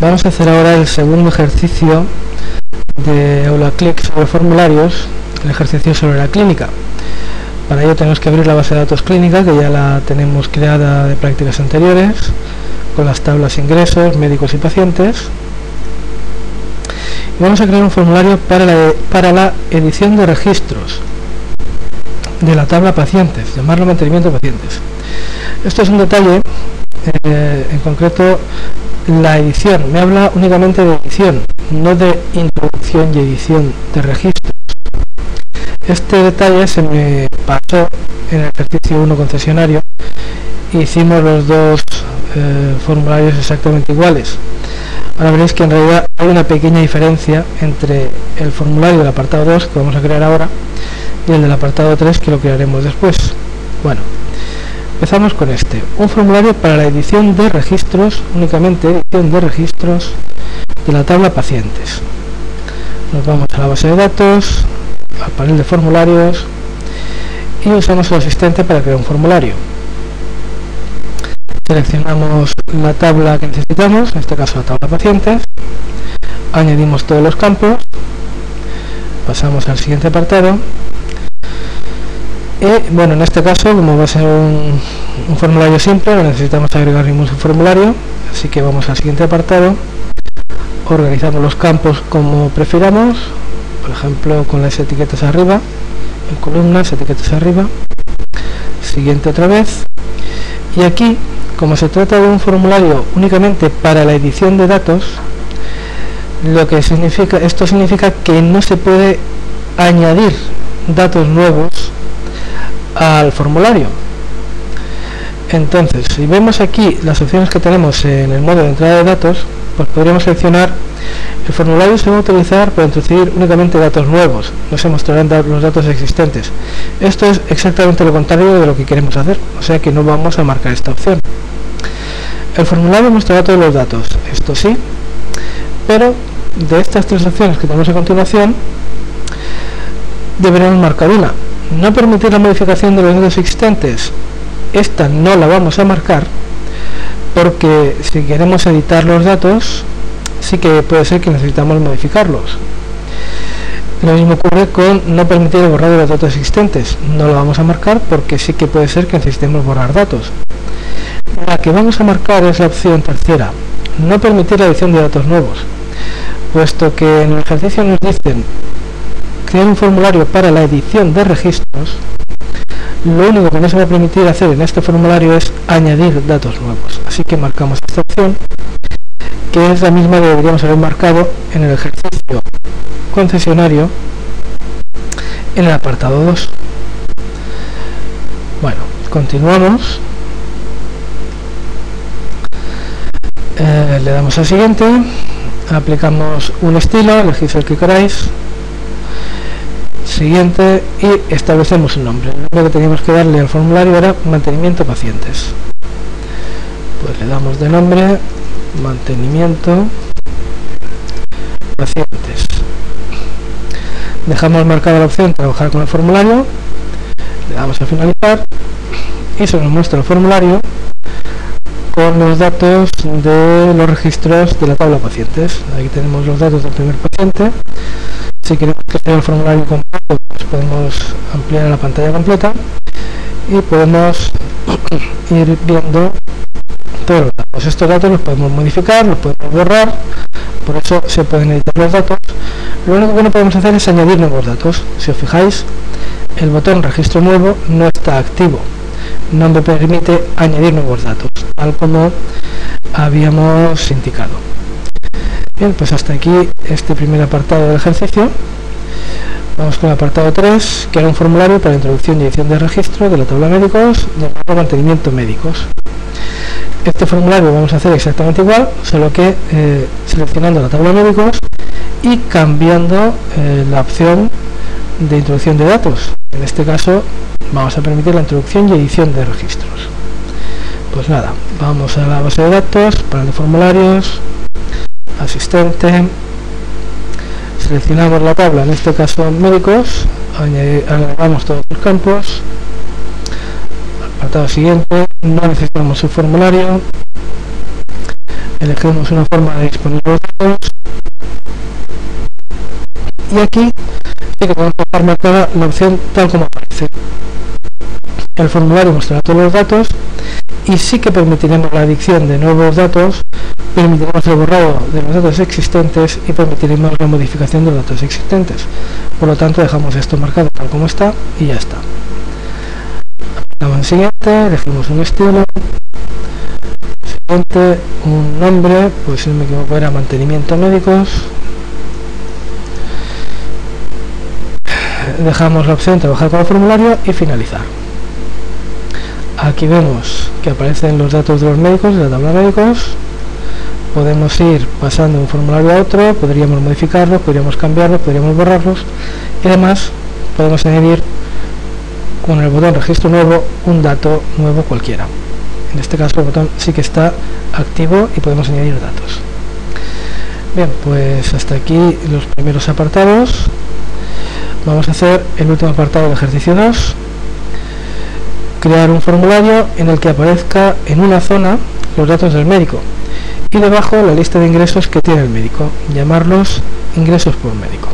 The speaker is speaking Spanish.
Vamos a hacer ahora el segundo ejercicio de AulaClick sobre formularios, el ejercicio sobre la clínica. Para ello tenemos que abrir la base de datos clínica, que ya la tenemos creada de prácticas anteriores, con las tablas ingresos, médicos y pacientes. Y vamos a crear un formulario para la edición de registros de la tabla pacientes, llamarlo mantenimiento de pacientes. Esto es un detalle, en concreto la edición, me habla únicamente de edición, no de introducción y edición de registros. Este detalle se me pasó en el ejercicio 1 concesionario. Hicimos los dos formularios exactamente iguales. Ahora veréis que en realidad hay una pequeña diferencia entre el formulario del apartado 2 que vamos a crear ahora y el del apartado 3 que lo crearemos después. Bueno, empezamos con este, un formulario para la edición de registros, únicamente edición de registros de la tabla pacientes. Nos vamos a la base de datos, al panel de formularios y usamos el asistente para crear un formulario. Seleccionamos la tabla que necesitamos, en este caso la tabla pacientes, añadimos todos los campos, pasamos al siguiente apartado y bueno, en este caso, como va a ser un formulario simple, no necesitamos agregar ningún formulario, así que vamos al siguiente apartado, organizamos los campos como prefiramos, por ejemplo con las etiquetas arriba, en columnas, etiquetas arriba, siguiente otra vez, y aquí, como se trata de un formulario únicamente para la edición de datos, esto significa que no se puede añadir datos nuevos al formulario. Entonces, si vemos aquí las opciones que tenemos en el modo de entrada de datos, pues podríamos seleccionar el formulario se va a utilizar para introducir únicamente datos nuevos, no se mostrarán los datos existentes. Esto es exactamente lo contrario de lo que queremos hacer, o sea que no vamos a marcar esta opción. El formulario mostrará todos los datos, esto sí, pero de estas tres opciones que tenemos a continuación deberemos marcar una. No permitir la modificación de los datos existentes, esta no la vamos a marcar porque si queremos editar los datos sí que puede ser que necesitamos modificarlos. Lo mismo ocurre con no permitir el borrado de los datos existentes, no lo vamos a marcar porque sí que puede ser que necesitemos borrar datos. La que vamos a marcar es la opción tercera, no permitir la edición de datos nuevos, puesto que en el ejercicio nos dicen crear un formulario para la edición de registros. Lo único que no se va a permitir hacer en este formulario es añadir datos nuevos, así que marcamos esta opción, que es la misma que deberíamos haber marcado en el ejercicio concesionario en el apartado 2. Bueno, continuamos, le damos al siguiente, aplicamos un estilo, elegís el que queráis, siguiente y establecemos un nombre. El nombre que teníamos que darle al formulario era mantenimiento pacientes. Pues le damos de nombre mantenimiento pacientes. Dejamos marcada la opción trabajar con el formulario, le damos a finalizar y se nos muestra el formulario con los datos de los registros de la tabla pacientes. Aquí tenemos los datos del primer paciente. Si queremos que sea el formulario completo, pues podemos ampliar la pantalla completa y podemos ir viendo todos los datos. Estos datos los podemos modificar, los podemos borrar, por eso se pueden editar los datos. Lo único que no podemos hacer es añadir nuevos datos. Si os fijáis, el botón registro nuevo no está activo, no me permite añadir nuevos datos, tal como habíamos indicado. Bien, pues hasta aquí este primer apartado del ejercicio. Vamos con el apartado 3, que era un formulario para introducción y edición de registro de la tabla médicos de mantenimiento médicos. Este formulario vamos a hacer exactamente igual, solo que seleccionando la tabla médicos y cambiando la opción de introducción de datos. En este caso vamos a permitir la introducción y edición de registros. Pues nada, vamos a la base de datos, panel de formularios, asistente, seleccionamos la tabla, en este caso médicos, agregamos todos los campos, apartado siguiente, no necesitamos un formulario, elegimos una forma de disponer los datos y aquí sí que podemos dejar marcada la opción tal como aparece. El formulario mostrará todos los datos y sí que permitiremos la adición de nuevos datos, permitiremos el borrado de los datos existentes y permitiremos la modificación de los datos existentes. Por lo tanto, dejamos esto marcado tal como está y ya está. Aplicamos en siguiente, elegimos un estilo, siguiente, un nombre, pues si no me equivoco era mantenimiento médicos. Dejamos la opción trabajar con el formulario y finalizar. Aquí vemos que aparecen los datos de los médicos, de la tabla de médicos. Podemos ir pasando de un formulario a otro, podríamos modificarlos, podríamos cambiarlos, podríamos borrarlos y además podemos añadir con el botón registro nuevo un dato nuevo cualquiera. En este caso el botón sí que está activo y podemos añadir datos. Bien, pues hasta aquí los primeros apartados. Vamos a hacer el último apartado del ejercicio 2. Crear un formulario en el que aparezca en una zona los datos del médico y debajo la lista de ingresos que tiene el médico, llamarlos ingresos por médico.